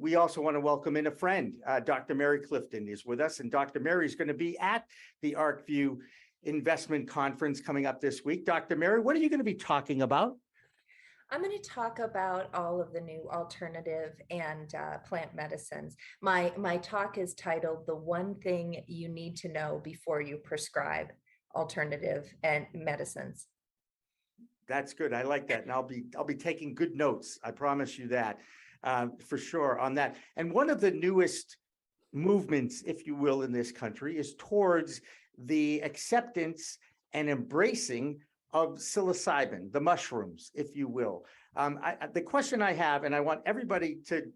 we also want to welcome in a friend. Dr. Mary Clifton is with us, and Dr. Mary is going to be at the Arcview Investment Conference coming up this week. Dr. Mary, what are you going to be talking about? I'm going to talk about all of the new alternative and plant medicines. My talk is titled "The One Thing You Need to Know Before You Prescribe Alternative and Medicines." That's good. I like that, and I'll be taking good notes. I promise you that, for sure on that. And one of the newest movements, if you will, in this country is towards the acceptance and embracing of psilocybin, the mushrooms, if you will. The question I have, and I want everybody to,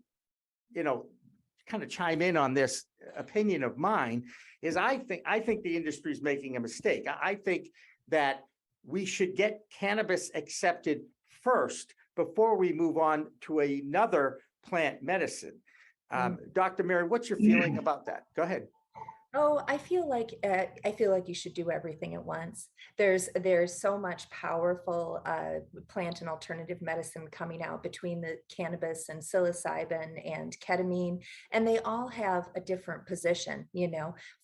kind of chime in on this opinion of mine, is I think the industry is making a mistake. I think that we should get cannabis accepted first before we move on to another plant medicine. Dr. Mary, what's your feeling about that? Go ahead. Oh, I feel like you should do everything at once. There's so much powerful plant and alternative medicine coming out between the cannabis and psilocybin and ketamine, and they all have a different position.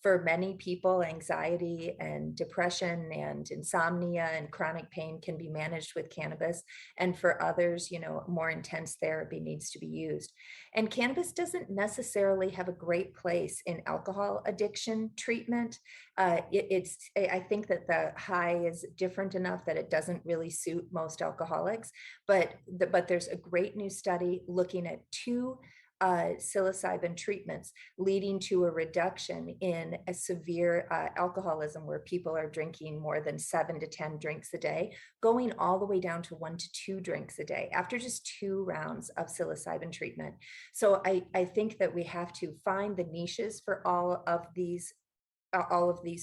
For many people, anxiety and depression and insomnia and chronic pain can be managed with cannabis, and for others, more intense therapy needs to be used. And cannabis doesn't necessarily have a great place in alcohol addiction treatment. I think that the high is different enough that it doesn't really suit most alcoholics, but there's a great new study looking at two psilocybin treatments leading to a reduction in a severe alcoholism, where people are drinking more than 7 to 10 drinks a day, going all the way down to 1 to 2 drinks a day after just 2 rounds of psilocybin treatment. So I think that we have to find the niches for all of these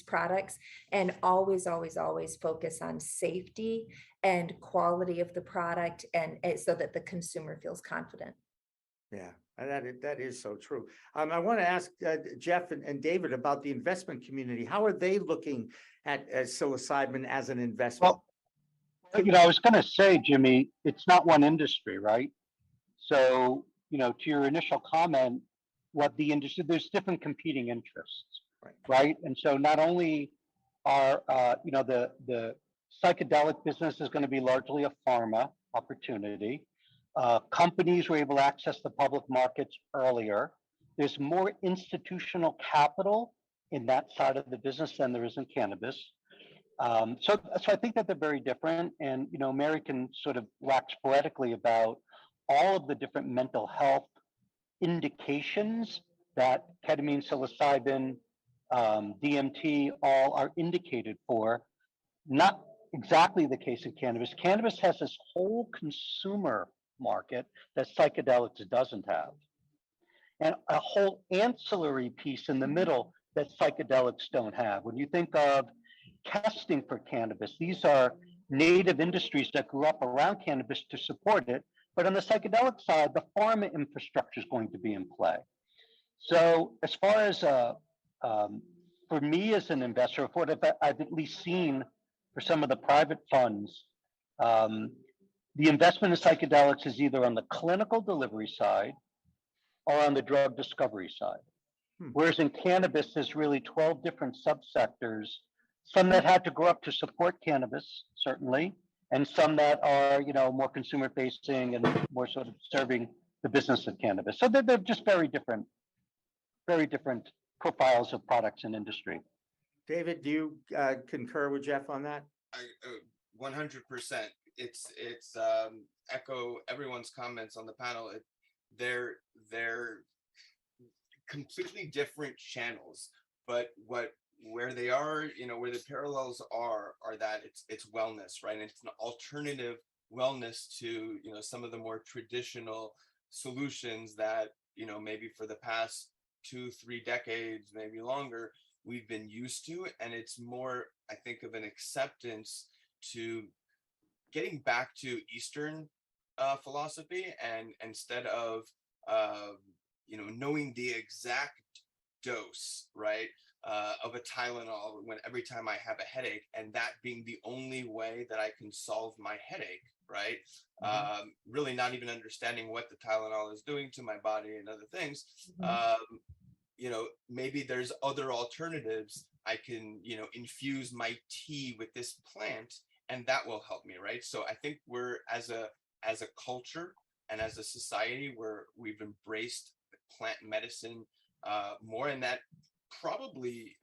products, and always focus on safety and quality of the product, and so that the consumer feels confident. Yeah, that is so true. I want to ask Jeff and David about the investment community. How are they looking at psilocybin as an investment? Well, I was going to say, Jimmy, it's not one industry, right? So, to your initial comment, what the industry, there's different competing interests, right? And so not only are, the psychedelic business is going to be largely a pharma opportunity. Companies were able to access the public markets earlier. There's more institutional capital in that side of the business than there is in cannabis. So I think that they're very different. And, Mary can sort of wax poetically about all of the different mental health indications that ketamine, psilocybin, DMT, all are indicated for. Not exactly the case in cannabis. Cannabis has this whole consumer market that psychedelics doesn't have, and a whole ancillary piece in the middle that psychedelics don't have. When you think of testing for cannabis, these are native industries that grew up around cannabis to support it, but on the psychedelic side, the pharma infrastructure is going to be in play. So as far as for me as an investor, for what I've at least seen for some of the private funds, the investment in psychedelics is either on the clinical delivery side or on the drug discovery side. Whereas in cannabis, there's really 12 different subsectors, some that had to grow up to support cannabis, certainly, and some that are, more consumer facing and more sort of serving the business of cannabis. So they're just very different profiles of products and industry. David, do you concur with Jeff on that? 100%. It's echo everyone's comments on the panel. They're completely different channels, but where they are, where the parallels are that it's wellness, right? And it's an alternative wellness to some of the more traditional solutions that maybe for the past 2-3 decades, maybe longer, we've been used to. And it's more, I think, of an acceptance to getting back to Eastern philosophy, and instead of knowing the exact dose, right, of a Tylenol every time I have a headache, and that being the only way that I can solve my headache, right? Really not even understanding what the Tylenol is doing to my body and other things. You know, maybe there's other alternatives. I can, you know, infuse my tea with this plant and that will help me, right? So I think we're as a culture and as a society where we've embraced plant medicine more, and that probably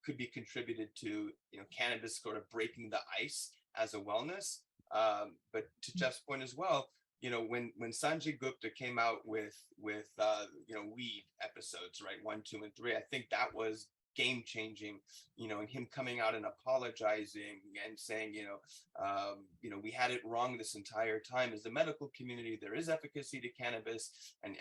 could be contributed to, you know, cannabis sort of breaking the ice as a wellness. But to Jeff's point as well, you know, when Sanjay Gupta came out with you know, weed episodes, right, 1, 2, and 3, I think that was game changing, you know, and him coming out and apologizing and saying, you know, we had it wrong this entire time. As the medical community, there is efficacy to cannabis, and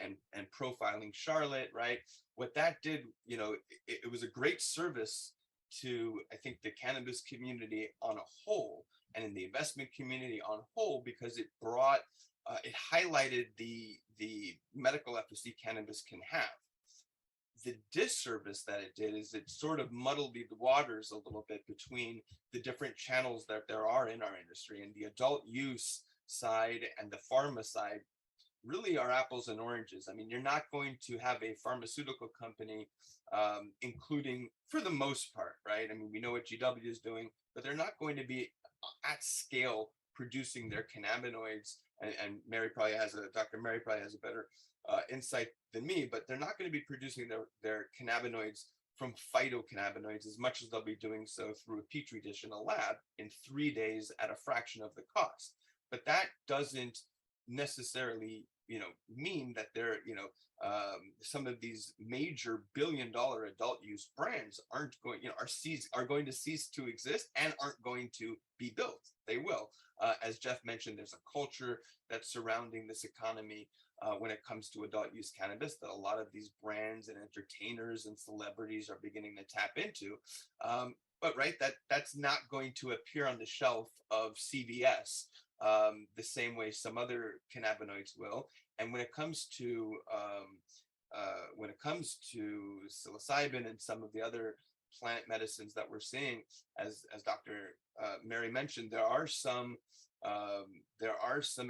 profiling Charlotte, right? What that did, you know, it was a great service to, I think, the cannabis community on a whole, and in the investment community on whole, because it brought, it highlighted the medical efficacy cannabis can have. The disservice that it did is it sort of muddled the waters a little bit between the different channels that there are in our industry, and the adult use side and the pharma side really are apples and oranges. I mean, you're not going to have a pharmaceutical company, including, for the most part, right? I mean, we know what GW is doing, but they're not going to be at scale producing their cannabinoids. And Dr. Mary probably has a better insight than me, but they're not going to be producing their cannabinoids from phytocannabinoids as much as they'll be doing so through a petri dish in a lab in 3 days at a fraction of the cost. But that doesn't necessarily, you know, mean that they're, you know, some of these major billion-dollar adult use brands aren't going, you know, are going to cease to exist and aren't going to be built. They will. As Jeff mentioned, there's a culture that's surrounding this economy when it comes to adult use cannabis that a lot of these brands and entertainers and celebrities are beginning to tap into. But right, that's not going to appear on the shelf of CVS the same way some other cannabinoids will. And when it comes to psilocybin and some of the other plant medicines that we're seeing, as Dr. Mary mentioned, there are some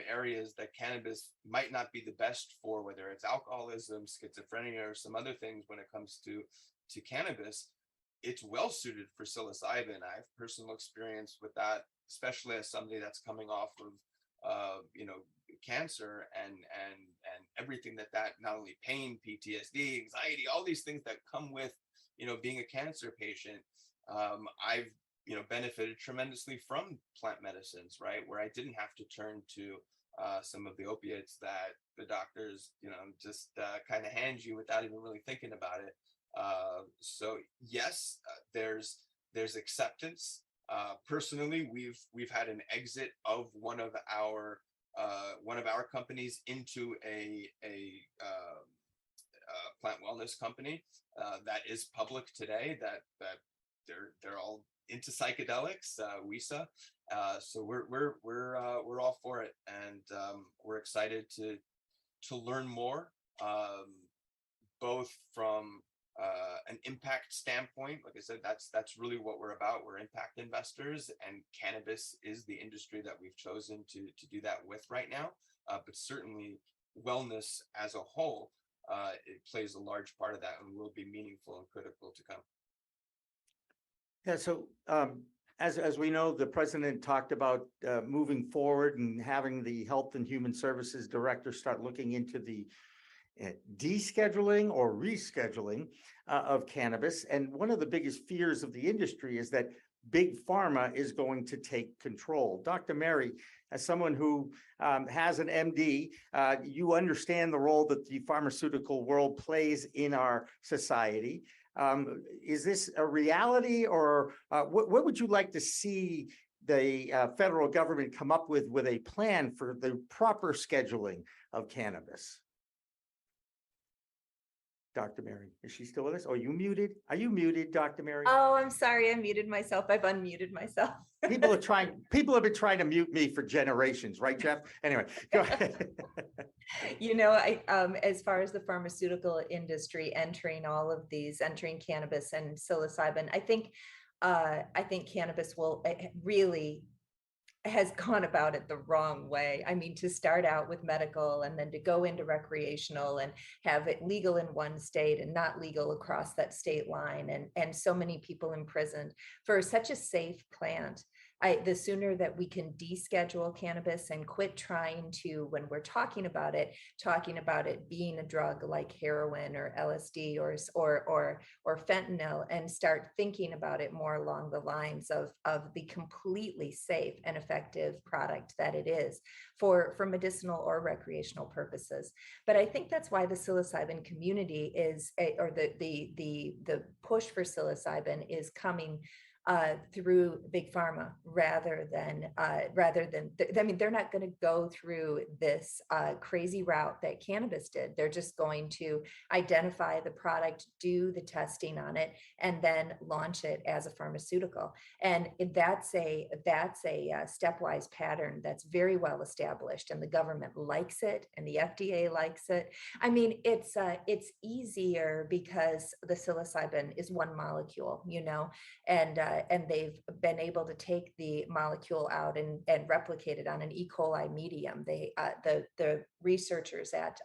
areas that cannabis might not be the best for, whether it's alcoholism, schizophrenia, or some other things. When it comes to cannabis, it's well suited for psilocybin. I have personal experience with that, especially as somebody that's coming off of you know, cancer and everything that not only pain, PTSD, anxiety, all these things that come with, you know, being a cancer patient. I've, you know, benefited tremendously from plant medicines, right, where I didn't have to turn to some of the opiates that the doctors, you know, just kind of hand you without even really thinking about it. So yes, there's acceptance. Personally, we've had an exit of one of our companies into a plant wellness company that is public today. That they're all into psychedelics, WISA. So we're all for it, and we're excited to learn more, both from an impact standpoint. Like I said, that's really what we're about. We're impact investors, and cannabis is the industry that we've chosen to do that with right now. But certainly wellness as a whole, it plays a large part of that and will be meaningful and critical to come. Yeah, so as we know, the president talked about moving forward and having the Health and Human Services Director start looking into the descheduling or rescheduling of cannabis. And one of the biggest fears of the industry is that big pharma is going to take control. Dr. Mary, as someone who has an MD, you understand the role that the pharmaceutical world plays in our society. Is this a reality, or what would you like to see the federal government come up with a plan for the proper scheduling of cannabis? Dr. Mary, is she still with us? Are you muted? Are you muted, Dr. Mary? Oh, I'm sorry. I muted myself. I've unmuted myself. People have been trying to mute me for generations, right, Jeff? Anyway, go ahead. You know, as far as the pharmaceutical industry entering cannabis and psilocybin, I think cannabis will really has gone about it the wrong way. I mean, to start out with medical and then to go into recreational and have it legal in one state and not legal across that state line, and so many people imprisoned for such a safe plant. The sooner that we can deschedule cannabis and quit trying to, when we're talking about it being a drug like heroin or LSD or fentanyl, and start thinking about it more along the lines of the completely safe and effective product that it is for medicinal or recreational purposes. But I think that's why the psilocybin community is, or the push for psilocybin is coming through big pharma rather than I mean, they're not going to go through this crazy route that cannabis did. They're just going to identify the product, do the testing on it, and then launch it as a pharmaceutical. And that's a stepwise pattern that's very well established, and the government likes it, and the FDA likes it. I mean, it's easier because the psilocybin is one molecule, and they've been able to take the molecule out and replicate it on an E. coli medium. The researchers at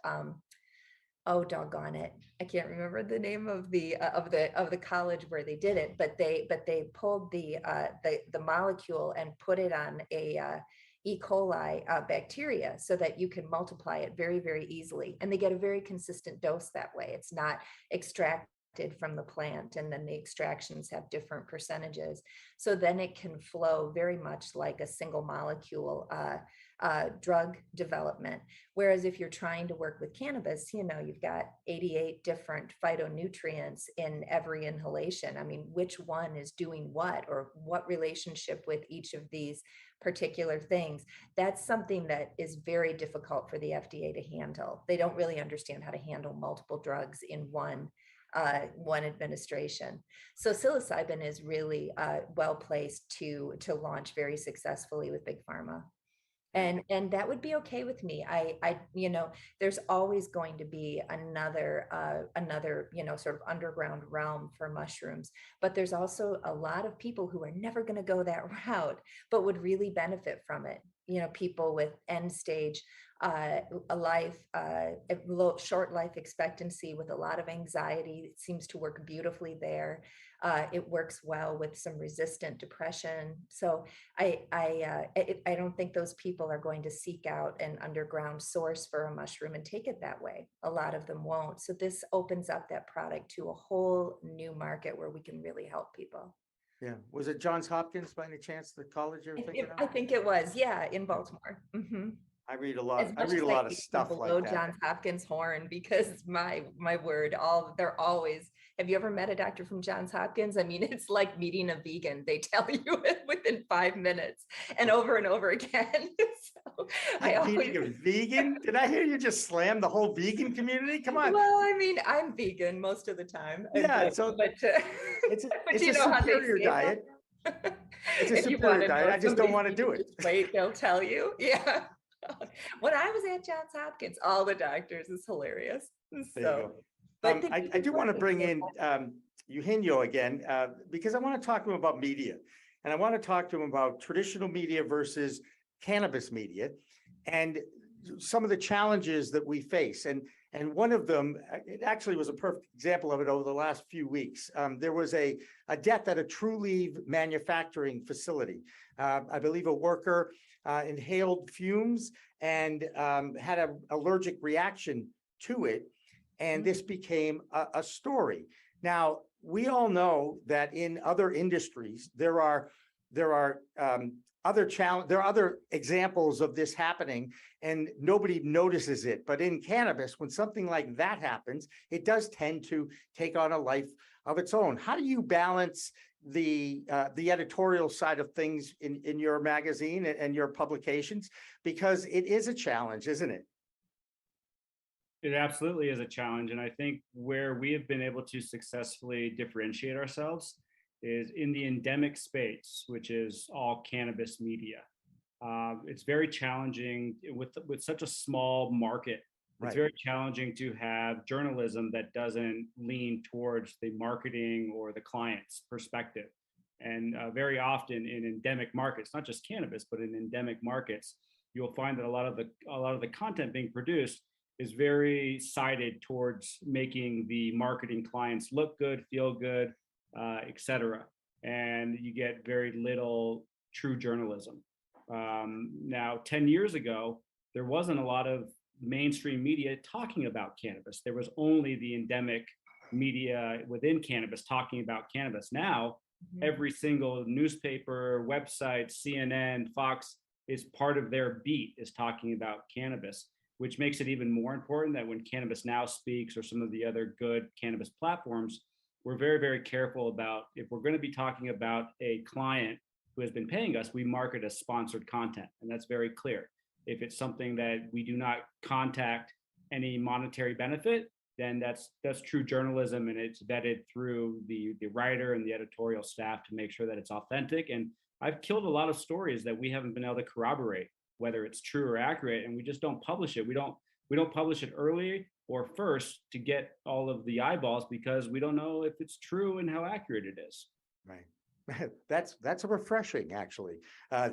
oh, doggone it, I can't remember the name of the college where they did it, but they pulled the molecule and put it on a E. coli bacteria so that you can multiply it very, very easily, and they get a very consistent dose that way. It's not extracted from the plant, and then the extractions have different percentages, so then it can flow very much like a single molecule drug development. Whereas if you're trying to work with cannabis, you've got 88 different phytonutrients in every inhalation. I mean, which one is doing what, or what relationship with each of these particular things? That's something that is very difficult for the FDA to handle. They don't really understand how to handle multiple drugs in one administration. So psilocybin is really well placed to launch very successfully with big pharma. And that would be okay with me. I there's always going to be another sort of underground realm for mushrooms, but there's also a lot of people who are never going to go that route, but would really benefit from it. People with end stage a life, short life expectancy with a lot of anxiety. It seems to work beautifully there. It works well with some resistant depression. So I don't think those people are going to seek out an underground source for a mushroom and take it that way. A lot of them won't. So this opens up that product to a whole new market where we can really help people. Yeah. Was it Johns Hopkins by any chance, the college you're thinking of? I think it was, yeah, in Baltimore. Mm-hmm. I read a lot. As I much read as a lot of hate to stuff blow like that. Johns Hopkins horn, because my word, they're always. Have you ever met a doctor from Johns Hopkins? I mean, it's like meeting a vegan. They tell you it within 5 minutes and over again. So Meeting a vegan? Did I hear you just slam the whole vegan community? Come on. Well, I mean, I'm vegan most of the time. Yeah, so but it's but a how they superior say diet. It's a if you wanna superior diet. know I just don't want to somebody's do vegan, it. just wait, they'll tell you. Yeah. When I was at Johns Hopkins, all the doctors, is hilarious. There you So, go. but I do want to bring in Eugenio again, because I want to talk to him about media, and I want to talk to him about traditional media versus cannabis media, and some of the challenges that we face. And one of them, it actually was a perfect example of it over the last few weeks. There was a death at a True Leaf manufacturing facility. I believe a worker inhaled fumes and had an allergic reaction to it. And this became a story. Now, we all know that in other industries, there are other examples of this happening, and nobody notices it. But in cannabis, when something like that happens, it does tend to take on a life of its own. How do you balance the editorial side of things in your magazine and your publications? Because it is a challenge, isn't it? It absolutely is a challenge. And I think where we have been able to successfully differentiate ourselves is in the endemic space, which is all cannabis media. It's very challenging with such a small market. It's very challenging to have journalism that doesn't lean towards the marketing or the client's perspective. And very often in endemic markets, not just cannabis, but in endemic markets, you'll find that a lot of the content being produced is very sided towards making the marketing clients look good, feel good, etc. And you get very little true journalism. Now, 10 years ago, there wasn't a lot of mainstream media talking about cannabis. There was only the endemic media within cannabis talking about cannabis. Now, every single newspaper, website, CNN, Fox is part of their beat is talking about cannabis, which makes it even more important that when Cannabis Now speaks or some of the other good cannabis platforms, we're very, very careful about if we're going to be talking about a client who has been paying us, we market as sponsored content. And that's very clear. If it's something that we do not contact any monetary benefit, then that's true journalism, and it's vetted through the writer and the editorial staff to make sure that it's authentic. And I've killed a lot of stories that we haven't been able to corroborate whether it's true or accurate, and we just don't publish it. We don't publish it early or first to get all of the eyeballs because we don't know if it's true and how accurate it is. Right. That's a refreshing, actually,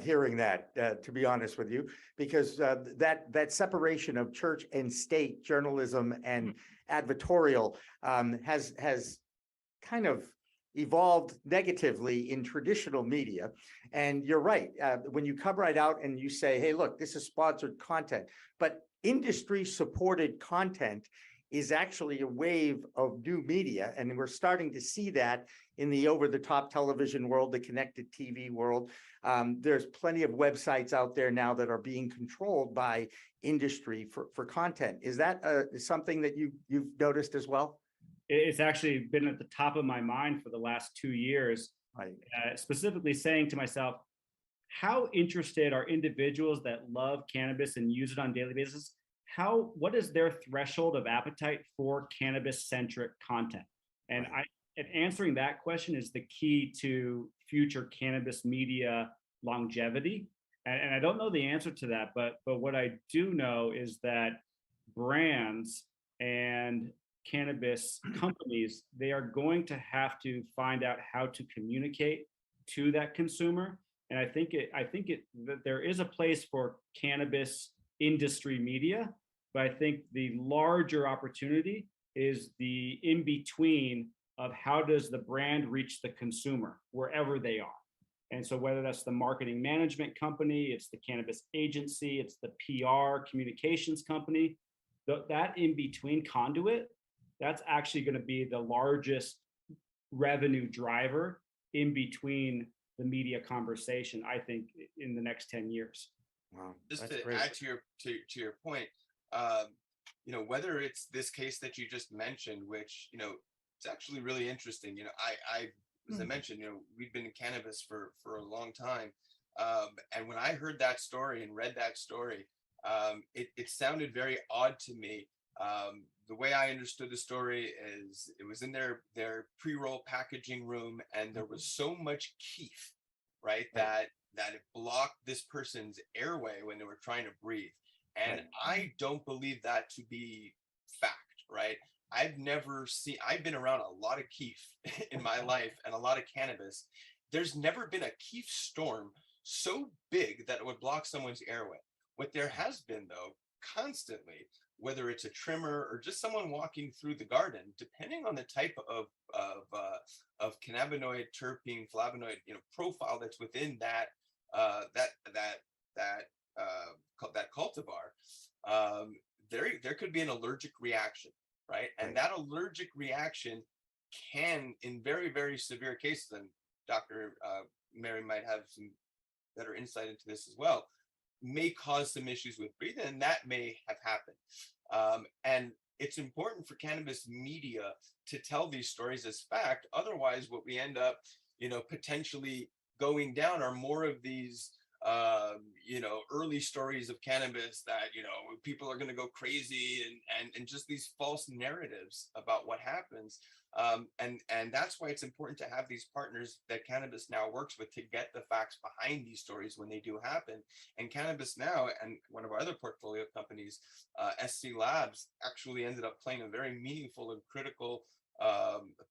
hearing that, to be honest with you, because that separation of church and state journalism and advertorial has kind of evolved negatively in traditional media. And you're right. When you come right out and you say, hey, look, this is sponsored content, but industry supported content is actually a wave of new media. And we're starting to see that in the over-the-top television world, the connected TV world. There's plenty of websites out there now that are being controlled by industry for content. Is that something that you've noticed as well? It's actually been at the top of my mind for the last 2 years, Right. Specifically saying to myself, how interested are individuals that love cannabis and use it on a daily basis? What is their threshold of appetite for cannabis-centric content? And and answering that question is the key to future cannabis media longevity. And I don't know the answer to that, but what I do know is that brands and cannabis companies, they are going to have to find out how to communicate to that consumer. And I think that there is a place for cannabis industry media, but I think the larger opportunity is the in-between of how does the brand reach the consumer wherever they are. And so whether that's the marketing management company, it's the cannabis agency, it's the PR communications company, that in-between conduit, that's actually going to be the largest revenue driver in between the media conversation, I think, in the next 10 years. Wow. Just That's to great. add to your point, whether it's this case that you just mentioned, which, it's actually really interesting. I as I mentioned, we've been in cannabis for a long time. And when I heard that story and read that story, it sounded very odd to me. The way I understood the story is it was in their pre-roll packaging room, and there was so much keef, right, that it blocked this person's airway when they were trying to breathe. And I don't believe that to be fact, right? I've been around a lot of keef in my life and a lot of cannabis. There's never been a keef storm so big that it would block someone's airway. What there has been, though, constantly, whether it's a trimmer or just someone walking through the garden, depending on the type of cannabinoid, terpene, flavonoid, profile that's within that cultivar, there could be an allergic reaction, right? And that allergic reaction can, in very, very severe cases, and Dr. Mary might have some better insight into this as well, may cause some issues with breathing, and that may have happened. And it's important for cannabis media to tell these stories as fact. Otherwise, what we end up, potentially going down are more of these early stories of cannabis that, people are going to go crazy and just these false narratives about what happens. And that's why it's important to have these partners that Cannabis Now works with to get the facts behind these stories when they do happen. And Cannabis Now and one of our other portfolio companies, SC Labs, actually ended up playing a very meaningful and critical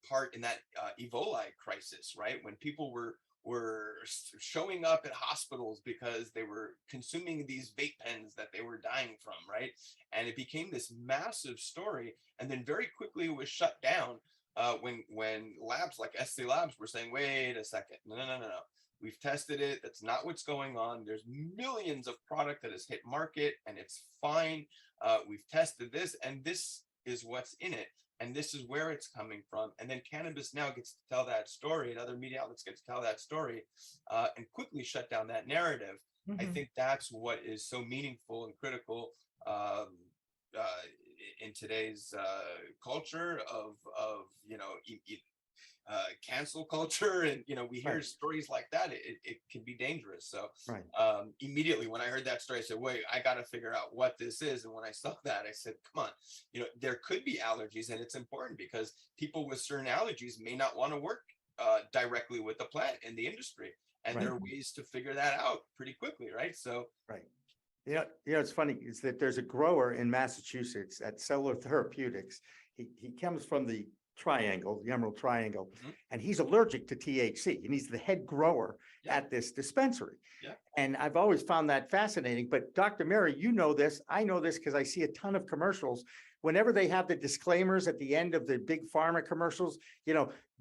part in that Ebola crisis, right? When people were showing up at hospitals because they were consuming these vape pens that they were dying from, right? And it became this massive story, and then very quickly it was shut down when labs like SC Labs were saying, wait a second, no. We've tested it. That's not what's going on. There's millions of product that has hit market and it's fine. We've tested this and this is what's in it. And this is where it's coming from. And then Cannabis Now gets to tell that story, and other media outlets get to tell that story and quickly shut down that narrative. I think that's what is so meaningful and critical in today's culture of cancel culture. And, we hear stories like that. It can be dangerous. So immediately when I heard that story, I said, wait, I got to figure out what this is. And when I saw that, I said, come on, there could be allergies, and it's important because people with certain allergies may not want to work directly with the plant in the industry. And there are ways to figure that out pretty quickly. Right. So, it's funny is that there's a grower in Massachusetts at Cellular Therapeutics. He comes from the Emerald Triangle, and he's allergic to THC, and he's the head grower at this dispensary. And I've always found that fascinating. But Dr. Mary, you know this, I know this because I see a ton of commercials. Whenever they have the disclaimers at the end of the big pharma commercials,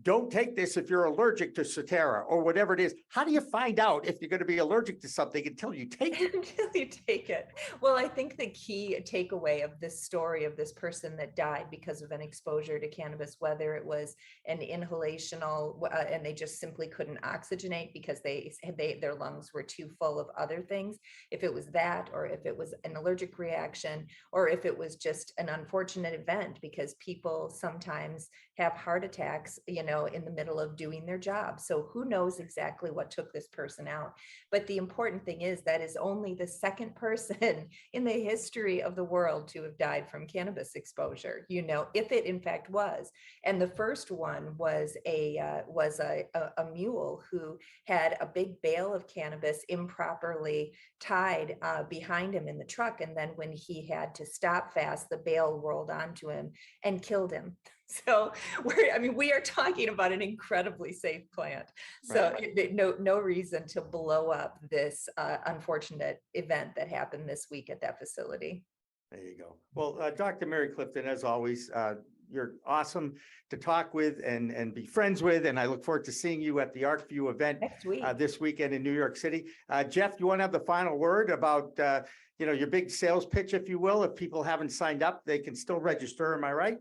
don't take this if you're allergic to Cetera or whatever it is. How do you find out if you're going to be allergic to something until you take it? Until you take it. Well, I think the key takeaway of this story of this person that died because of an exposure to cannabis, whether it was an inhalational and they just simply couldn't oxygenate because their lungs were too full of other things, if it was that, or if it was an allergic reaction, or if it was just an unfortunate event, because people sometimes have heart attacks, in the middle of doing their job. So who knows exactly what took this person out? But the important thing is that is only the second person in the history of the world to have died from cannabis exposure, if it in fact was. And the first one was a mule who had a big bale of cannabis improperly tied behind him in the truck. And then when he had to stop fast, the bale rolled onto him and killed him. So we are talking about an incredibly safe plant. So no reason to blow up this unfortunate event that happened this week at that facility. There you go. Well, Dr. Mary Clifton, as always, you're awesome to talk with and be friends with. And I look forward to seeing you at the Arcview event Next week. This weekend in New York City. Jeff, you want to have the final word about, your big sales pitch, if you will? If people haven't signed up, they can still register. Am I right?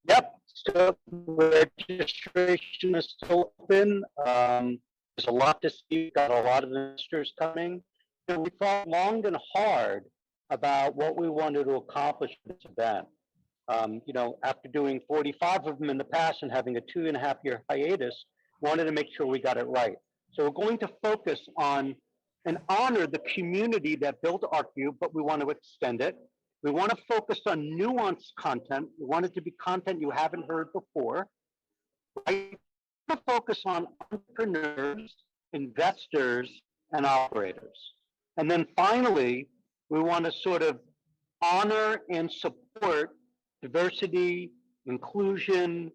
Yep. So registration is still open. There's a lot to see. Got a lot of investors coming. We thought long and hard about what we wanted to accomplish with this event. After doing 45 of them in the past and having a 2.5-year hiatus, wanted to make sure we got it right. So we're going to focus on and honor the community that built Arcview, but we want to extend it. We want to focus on nuanced content. We want it to be content you haven't heard before. Right? We want to focus on entrepreneurs, investors, and operators. And then finally, we want to sort of honor and support diversity, inclusion,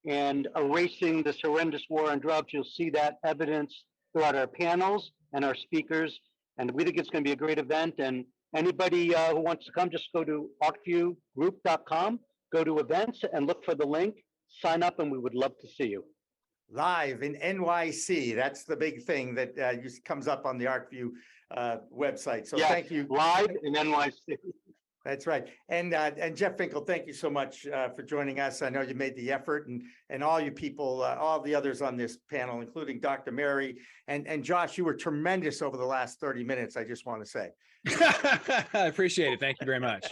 and erasing this horrendous war on drugs. You'll see that evidence throughout our panels and our speakers. And we think it's going to be a great event. And anybody who wants to come, just go to arcviewgroup.com, go to events and look for the link, sign up, and we would love to see you. Live in NYC. That's the big thing that comes up on the Arcview website. So yes, thank you. Live in NYC. That's right. And Jeff Finkle, thank you so much for joining us. I know you made the effort, and all you people, all the others on this panel, including Dr. Mary and Josh, you were tremendous over the last 30 minutes, I just want to say. I appreciate it. Thank you very much.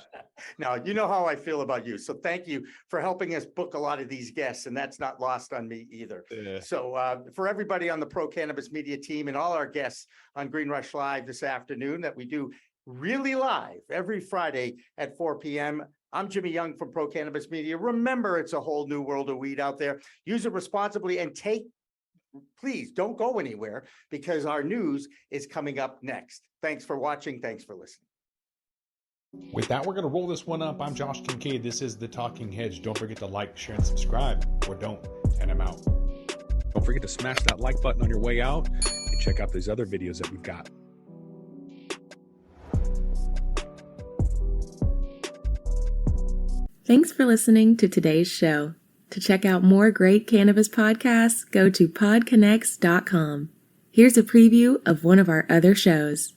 Now, you know how I feel about you. So thank you for helping us book a lot of these guests, and that's not lost on me either. Yeah. So for everybody on the Pro Cannabis Media team and all our guests on Green Rush Live this afternoon that we do really live every Friday at 4 p.m. I'm Jimmy Young from Pro Cannabis Media. Remember, it's a whole new world of weed out there. Use it responsibly and please don't go anywhere because our news is coming up next. Thanks for watching. Thanks for listening. With that, we're going to roll this one up. I'm Josh Kincaid. This is The Talking Hedge. Don't forget to like, share, and subscribe, or don't, and I'm out. Don't forget to smash that like button on your way out and check out these other videos that we've got. Thanks for listening to today's show. To check out more great cannabis podcasts, go to podconnects.com. Here's a preview of one of our other shows.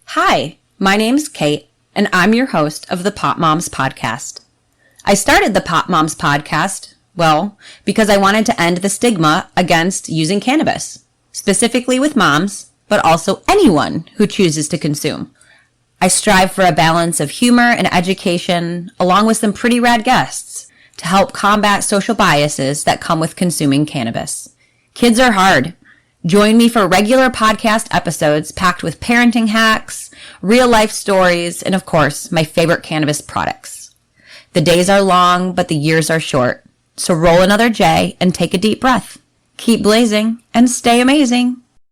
Hi, my name's Kate, and I'm your host of the Pop Moms Podcast. I started the Pop Moms Podcast, well, because I wanted to end the stigma against using cannabis, specifically with moms, but also anyone who chooses to consume. I strive for a balance of humor and education, along with some pretty rad guests, to help combat social biases that come with consuming cannabis. Kids are hard. Join me for regular podcast episodes packed with parenting hacks, real-life stories, and of course, my favorite cannabis products. The days are long, but the years are short. So roll another J and take a deep breath. Keep blazing and stay amazing.